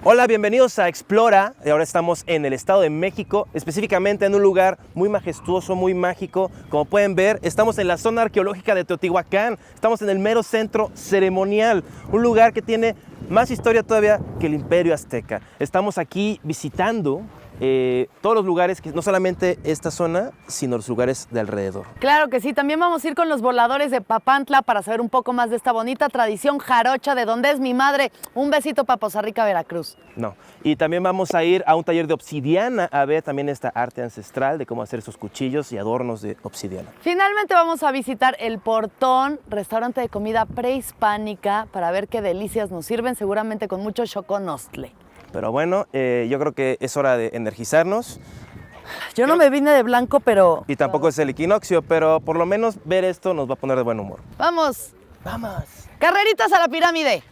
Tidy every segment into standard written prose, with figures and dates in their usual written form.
Hola, bienvenidos a Explora. Ahora estamos en el Estado de México, específicamente en un lugar muy majestuoso, muy mágico. Como pueden ver, estamos en la zona arqueológica de Teotihuacán. Estamos en el mero centro ceremonial, un lugar que tiene más historia todavía que el Imperio Azteca. Estamos aquí visitando todos los lugares, que no solamente esta zona, sino los lugares de alrededor. Claro que sí, también vamos a ir con los voladores de Papantla para saber un poco más de esta bonita tradición jarocha de donde es mi madre. Un besito para Poza Rica, Veracruz. No. Y también vamos a ir a un taller de obsidiana a ver también esta arte ancestral de cómo hacer esos cuchillos y adornos de obsidiana. Finalmente vamos a visitar El Portón, restaurante de comida prehispánica, para ver qué delicias nos sirven, seguramente con mucho choconostle. Pero bueno, yo creo que es hora de energizarnos. Yo no me vine de blanco, pero... Y tampoco es el equinoccio, pero por lo menos ver esto nos va a poner de buen humor. ¡Vamos! ¡Vamos! ¡Carreritas a la pirámide!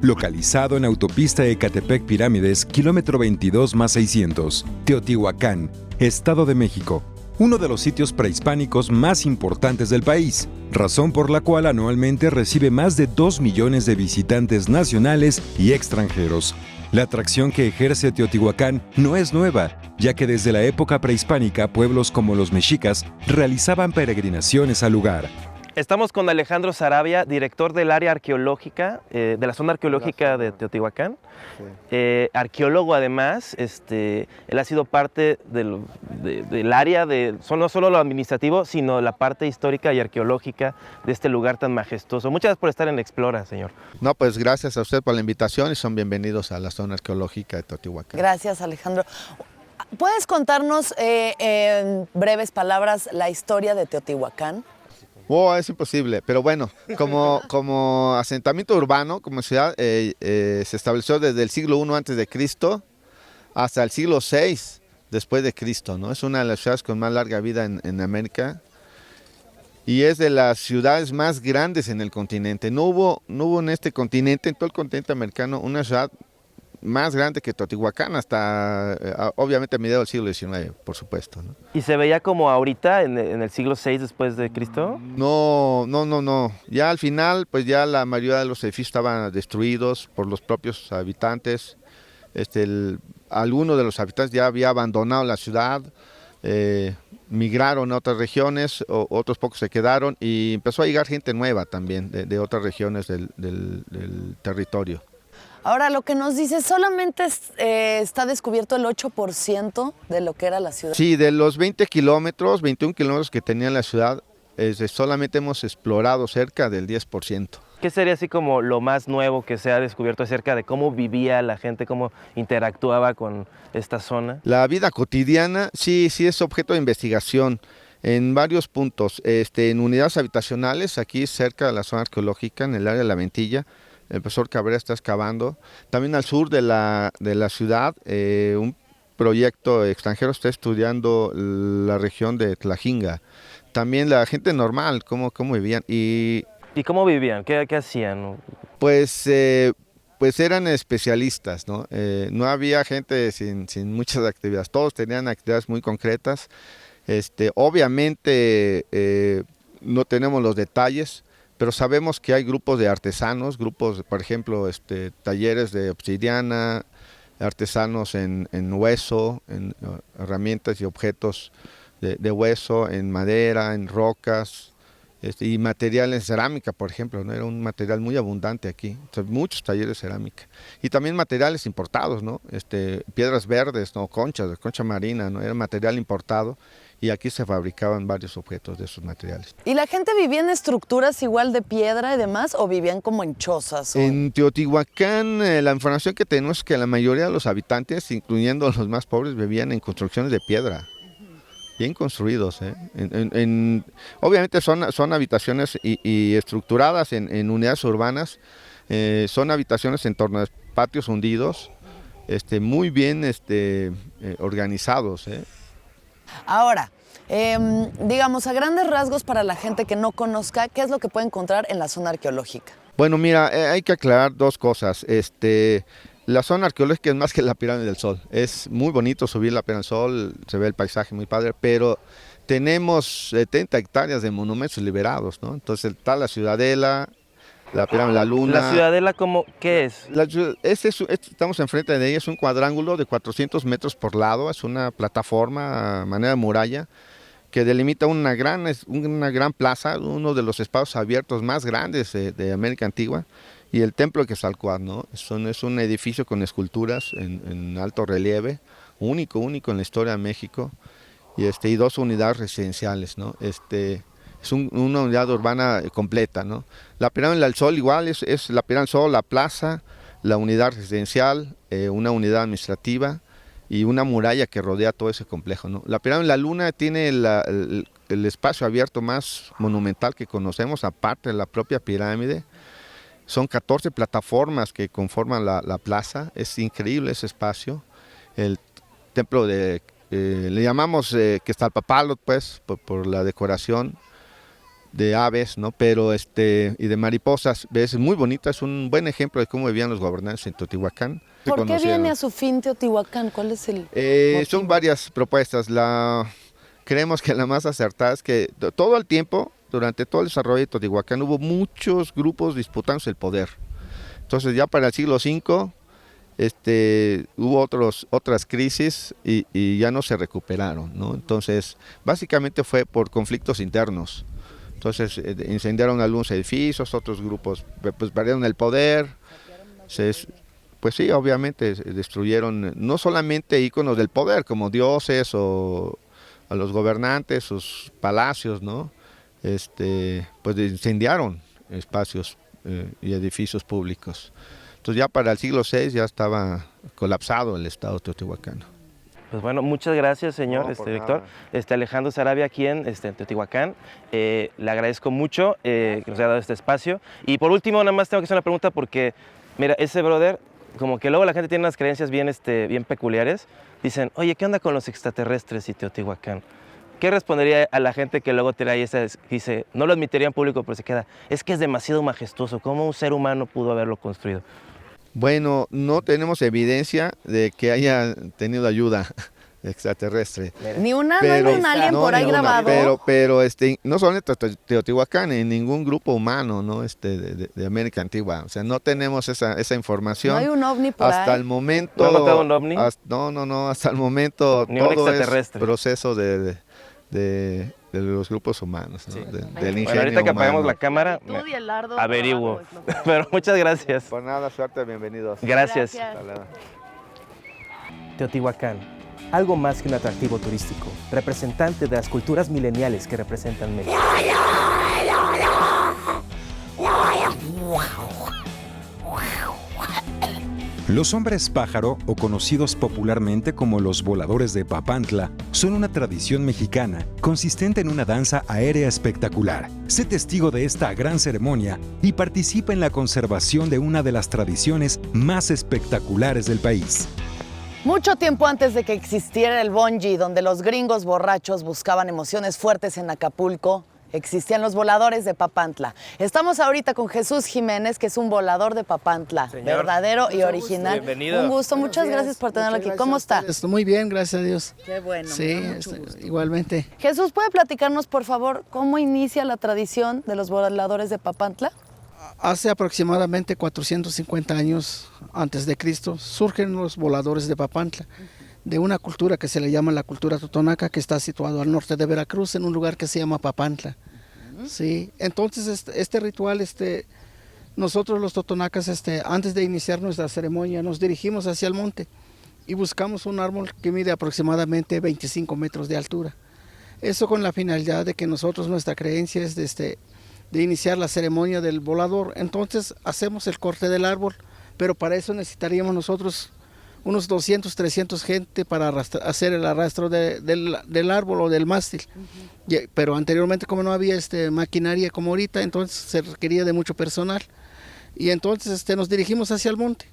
Localizado en autopista Ecatepec Pirámides, kilómetro 22 más 600, Teotihuacán, Estado de México, uno de los sitios prehispánicos más importantes del país, razón por la cual anualmente recibe más de 2 millones de visitantes nacionales y extranjeros. La atracción que ejerce Teotihuacán no es nueva, ya que desde la época prehispánica pueblos como los mexicas realizaban peregrinaciones al lugar. Estamos con Alejandro Sarabia, director del área arqueológica, de la zona arqueológica de Teotihuacán. Sí. Arqueólogo además, él ha sido parte del área de no solo lo administrativo, sino la parte histórica y arqueológica de este lugar tan majestuoso. Muchas gracias por estar en Explora, señor. No, pues gracias a usted por la invitación y son bienvenidos a la zona arqueológica de Teotihuacán. Gracias, Alejandro. ¿Puedes contarnos en breves palabras la historia de Teotihuacán? Oh, es imposible, pero bueno, como asentamiento urbano, como ciudad, se estableció desde el siglo I antes de Cristo hasta el siglo VI después de Cristo, ¿no? Es una de las ciudades con más larga vida en América y es de las ciudades más grandes en el continente. No hubo en este continente, en todo el continente americano, una ciudad más grande que Teotihuacán hasta, obviamente, a mediados del siglo XIX, por supuesto, ¿no? ¿Y se veía como ahorita, en el siglo VI después de Cristo? No. Ya al final, pues ya la mayoría de los edificios estaban destruidos por los propios habitantes. Alguno de los habitantes ya había abandonado la ciudad, migraron a otras regiones, otros pocos se quedaron y empezó a llegar gente nueva también de otras regiones del territorio. Ahora, lo que nos dice, solamente está descubierto el 8% de lo que era la ciudad. Sí, de los 21 kilómetros que tenía la ciudad, solamente hemos explorado cerca del 10%. ¿Qué sería así como lo más nuevo que se ha descubierto acerca de cómo vivía la gente, cómo interactuaba con esta zona? La vida cotidiana sí es objeto de investigación en varios puntos. En unidades habitacionales, aquí cerca de la zona arqueológica, en el área de La Ventilla, el profesor Cabrera está excavando. También al sur de la ciudad, un proyecto extranjero está estudiando la región de Tlajinga. También la gente normal, cómo vivían. ¿Y cómo vivían? ¿Qué hacían? Pues eran especialistas, ¿no? No había gente sin muchas actividades. Todos tenían actividades muy concretas. Obviamente no tenemos los detalles, pero sabemos que hay grupos de artesanos, por ejemplo, talleres de obsidiana, artesanos en hueso, en herramientas y objetos de hueso, en madera, en rocas, y materiales en cerámica, por ejemplo, ¿no? Era un material muy abundante aquí, entonces, muchos talleres de cerámica. Y también materiales importados, ¿no? Piedras verdes, ¿no? Concha marina, ¿no? Era material importado. Y aquí se fabricaban varios objetos de esos materiales. ¿Y la gente vivía en estructuras igual de piedra y demás o vivían como en chozas? En Teotihuacán, la información que tenemos es que la mayoría de los habitantes, incluyendo los más pobres, vivían en construcciones de piedra, bien construidos. Obviamente son habitaciones y estructuradas en unidades urbanas, son habitaciones en torno a patios hundidos, muy bien organizados. Ahora, Digamos, a grandes rasgos para la gente que no conozca, ¿qué es lo que puede encontrar en la zona arqueológica? Bueno, mira, hay que aclarar dos cosas. La zona arqueológica es más que la Pirámide del Sol. Es muy bonito subir la Pirámide del Sol, se ve el paisaje muy padre, pero tenemos 70 hectáreas de monumentos liberados, ¿no? Entonces está la Ciudadela, la Pirámide de la Luna. ¿La Ciudadela qué es? Estamos enfrente de ella, es un cuadrángulo de 400 metros por lado, es una plataforma a manera de muralla que delimita una gran plaza, uno de los espacios abiertos más grandes de América Antigua, y el Templo de Quetzalcóatl, ¿no? Es un edificio con esculturas en alto relieve, único en la historia de México, y dos unidades residenciales, ¿no? Es una unidad urbana completa, ¿no? La Pirámide del Sol igual, es la Pirámide del Sol, la plaza, la unidad residencial, una unidad administrativa y una muralla que rodea todo ese complejo, ¿no? La Pirámide de la Luna tiene el espacio abierto más monumental que conocemos, aparte de la propia pirámide. Son 14 plataformas que conforman la plaza, es increíble ese espacio. El templo le llamamos Quetzalpóatl, pues, por la decoración de aves, ¿no? Pero y de mariposas, es muy bonita, es un buen ejemplo de cómo vivían los gobernantes en Teotihuacán. ¿Por qué viene a su fin Teotihuacán? ¿Cuál es el Son varias propuestas. Creemos que la más acertada es que todo el tiempo, durante todo el desarrollo de Teotihuacán, hubo muchos grupos disputándose el poder. Entonces ya para el siglo V hubo otras crisis y ya no se recuperaron, ¿no? Entonces básicamente fue por conflictos internos. Entonces incendiaron algunos edificios, otros grupos pues perdieron el poder, pues sí, obviamente destruyeron no solamente íconos del poder como dioses o a los gobernantes, sus palacios, ¿no? Pues incendiaron espacios y edificios públicos. Entonces ya para el siglo VI ya estaba colapsado el estado teotihuacano. Pues bueno, muchas gracias, señor director. Nada. Alejandro Sarabia aquí en Teotihuacán. Le agradezco mucho que nos haya dado este espacio. Y por último, nada más tengo que hacer una pregunta porque, mira, ese brother, como que luego la gente tiene unas creencias bien peculiares. Dicen, oye, ¿qué onda con los extraterrestres y Teotihuacán? ¿Qué respondería a la gente que luego te dice, no lo admitiría en público, pero se queda, es que es demasiado majestuoso, ¿cómo un ser humano pudo haberlo construido? Bueno, no tenemos evidencia de que haya tenido ayuda extraterrestre. Ni no hay un alien por ahí grabado. Pero no solamente Teotihuacán, en ningún grupo humano, ¿no? de América Antigua. O sea, no tenemos esa información. No hay un ovni por hasta ahí. el momento. ¿No ha notado un ovni? No, hasta el momento Ni un todo extraterrestre. es proceso de los grupos humanos, ¿no? Sí. Del Bueno, ingenio ahorita que apagamos humano. la cámara, Tú y el Lardo averiguo. trabajo es lo que- Pero muchas gracias. Por nada, suerte, bienvenidos. Gracias. Gracias. Hasta luego. Teotihuacán, algo más que un atractivo turístico, representante de las culturas mileniales que representan México. Los hombres pájaro, o conocidos popularmente como los voladores de Papantla, son una tradición mexicana consistente en una danza aérea espectacular. Sé testigo de esta gran ceremonia y participa en la conservación de una de las tradiciones más espectaculares del país. Mucho tiempo antes de que existiera el bungee, donde los gringos borrachos buscaban emociones fuertes en Acapulco, existían los voladores de Papantla. Estamos ahorita con Jesús Jiménez, que es un volador de Papantla, Señor, verdadero y original. Bienvenido. Un gusto, muchas gracias por tenerlo aquí. ¿Cómo está? Muy bien, gracias a Dios. Qué bueno. Sí, igualmente. Jesús, ¿puede platicarnos, por favor, cómo inicia la tradición de los voladores de Papantla? Hace aproximadamente 450 años antes de Cristo surgen los voladores de Papantla, de una cultura que se le llama la cultura totonaca, que está situado al norte de Veracruz, en un lugar que se llama Papantla. Sí, entonces este ritual, nosotros los totonacas, antes de iniciar nuestra ceremonia, nos dirigimos hacia el monte y buscamos un árbol que mide aproximadamente 25 metros de altura. Eso con la finalidad de que nosotros, nuestra creencia es de iniciar la ceremonia del volador. Entonces hacemos el corte del árbol, pero para eso necesitaríamos nosotros unos 200, 300 gente para hacer el arrastro del árbol o del mástil. Pero anteriormente, como no había maquinaria como ahorita, entonces se requería de mucho personal. Y entonces nos dirigimos hacia el monte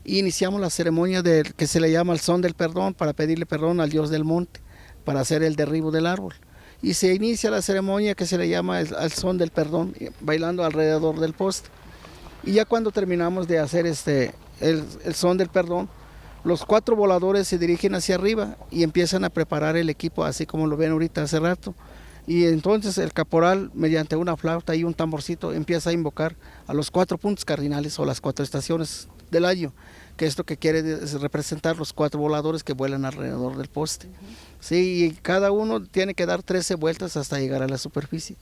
y iniciamos la ceremonia que se le llama el son del perdón, para pedirle perdón al dios del monte. para hacer el derribo del árbol. Y se inicia la ceremonia que se le llama el son del perdón, bailando alrededor del poste. Y ya cuando terminamos de hacer el son del perdón, los 4 voladores se dirigen hacia arriba y empiezan a preparar el equipo, así como lo ven ahorita hace rato. Y entonces el caporal, mediante una flauta y un tamborcito, empieza a invocar a los 4 puntos cardinales o las 4 estaciones del año, que esto que quiere es representar los 4 voladores que vuelan alrededor del poste. Sí, y cada uno tiene que dar 13 vueltas hasta llegar a la superficie,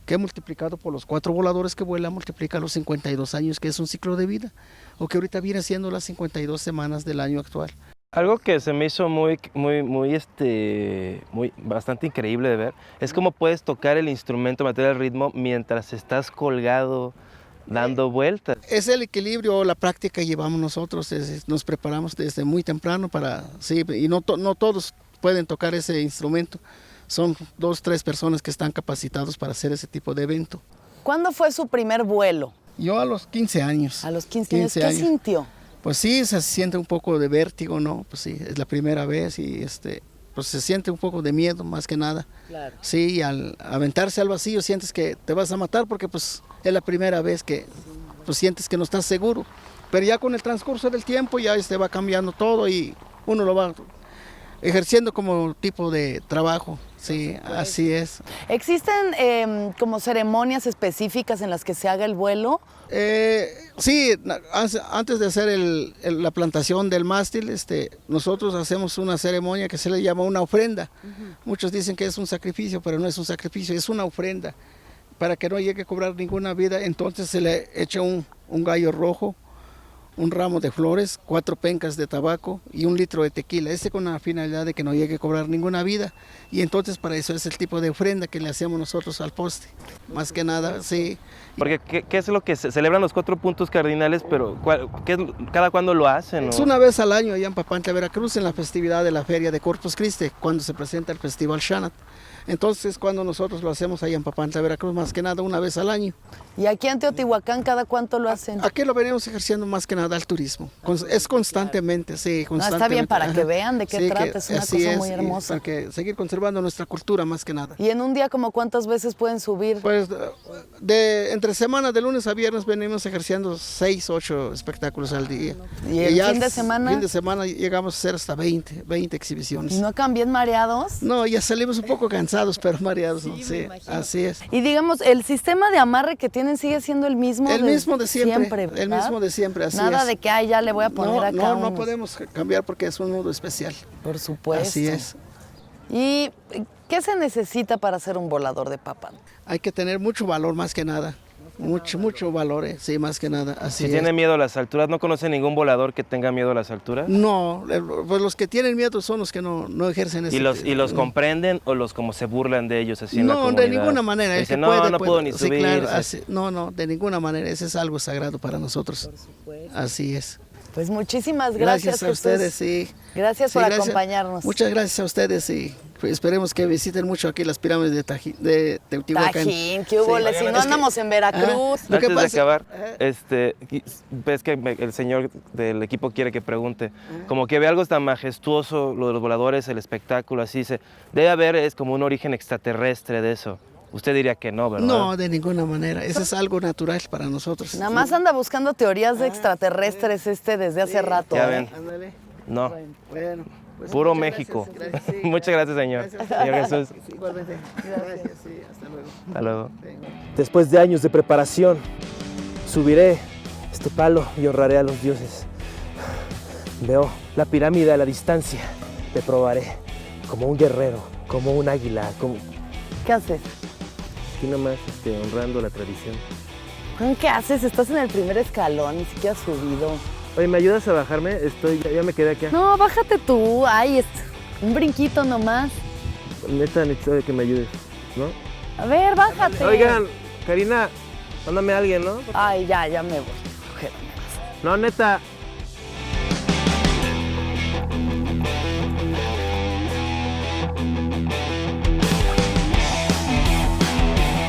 que multiplicado por los 4 voladores que vuelan, multiplica los 52 años, que es un ciclo de vida, o que ahorita viene siendo las 52 semanas del año actual. Algo que se me hizo bastante increíble de ver es cómo puedes tocar el instrumento, meter el ritmo mientras estás colgado dando vueltas. Es el equilibrio, la práctica que llevamos nosotros, nos preparamos desde muy temprano y no todos pueden tocar ese instrumento. Son 2, 3 personas que están capacitados para hacer ese tipo de evento. ¿Cuándo fue su primer vuelo? Yo a los 15 años. A los 15 años, ¿qué sintió? Pues sí, se siente un poco de vértigo, ¿no? Pues sí, es la primera vez y pues se siente un poco de miedo más que nada. Claro. Sí, y al aventarse al vacío sientes que te vas a matar porque pues es la primera vez que pues sientes que no estás seguro. Pero ya con el transcurso del tiempo ya va cambiando todo y uno lo va ejerciendo como tipo de trabajo. Sí, así es. ¿Existen como ceremonias específicas en las que se haga el vuelo? Sí, antes de hacer la plantación del mástil, nosotros hacemos una ceremonia que se le llama una ofrenda. Muchos dicen que es un sacrificio, pero no es un sacrificio, es una ofrenda. Para que no llegue a cobrar ninguna vida, entonces se le echa un gallo rojo, un ramo de flores, 4 pencas de tabaco y 1 litro de tequila. Con la finalidad de que no llegue a cobrar ninguna vida. Y entonces para eso es el tipo de ofrenda que le hacemos nosotros al poste. Más que nada, sí. Porque ¿qué es lo que se celebran los 4 puntos cardinales? Pero ¿cada cuándo lo hacen? Es una vez al año allá en Papantla, Veracruz, en la festividad de la Feria de Corpus Christi, cuando se presenta el Festival Shanat. Entonces, cuando nosotros lo hacemos allá en Papantla, Veracruz, más que nada una vez al año. ¿Y aquí en Teotihuacán cada cuánto lo hacen? Aquí lo venimos ejerciendo más que nada al turismo. Es constantemente, sí, constantemente. No, está bien para que vean de qué trata, es una cosa muy hermosa. Para que seguir conservando nuestra cultura más que nada. ¿Y en un día como cuántas veces pueden subir? Pues entre semana, de lunes a viernes, venimos ejerciendo 6, 8 espectáculos al día. ¿Y el fin de semana? Fin de semana llegamos a hacer hasta 20 exhibiciones. ¿Y no acaban bien mareados? No, ya salimos un poco cansados, pero mareados, sí, así es. Y digamos, el sistema de amarre que tienen sigue siendo el mismo. El mismo de siempre, ¿verdad? el mismo de siempre, así Nada es. de que ya le voy a poner acá. No podemos cambiar porque es un nudo especial. Por supuesto. Así es. ¿Y qué se necesita para hacer un volador de Papantla? Hay que tener mucho valor más que nada. Mucho valor, sí, más que nada. Así si tiene miedo a las alturas, ¿no conoce ningún volador que tenga miedo a las alturas? No, pues los que tienen miedo son los que no ejercen ese. ¿Y los comprenden o los como se burlan de ellos así en la comunidad? No, de ninguna manera. Dicen, no puedo ni subir. Claro, no, de ninguna manera. Ese es algo sagrado para nosotros. Por supuesto. Así es. Pues muchísimas gracias. Gracias a ustedes, sí. Gracias por acompañarnos. Muchas gracias a ustedes y esperemos que visiten mucho aquí las pirámides de Teotihuacán. Tajín, ¿qué hubo? Si no andamos en Veracruz. Antes de acabar, ves que el señor del equipo quiere que pregunte, como que ve algo tan majestuoso, lo de los voladores, el espectáculo, así debe haber, es como un origen extraterrestre de eso. Usted diría que no, ¿verdad? No, de ninguna manera. Eso es algo natural para nosotros. Nada más anda buscando teorías de extraterrestres desde hace rato. Ya ven. No. Bueno. Pues puro México. Gracias, sí, muchas gracias, señor. Señor Jesús. Sí, igualmente. Gracias, sí. Hasta luego. Hasta luego. Después de años de preparación, subiré este palo y honraré a los dioses. Veo la pirámide a la distancia. Te probaré como un guerrero, como un águila, como... ¿Qué haces? Aquí nomás honrando la tradición. ¿Qué haces? Estás en el primer escalón, ni siquiera has subido. Oye, ¿me ayudas a bajarme? Ya me quedé aquí. No, bájate tú. Ay, un brinquito nomás. Neta, necesito que me ayudes, ¿no? A ver, bájate. Oigan, Karina, mándame a alguien, ¿no? Ay, ya me voy. No, neta.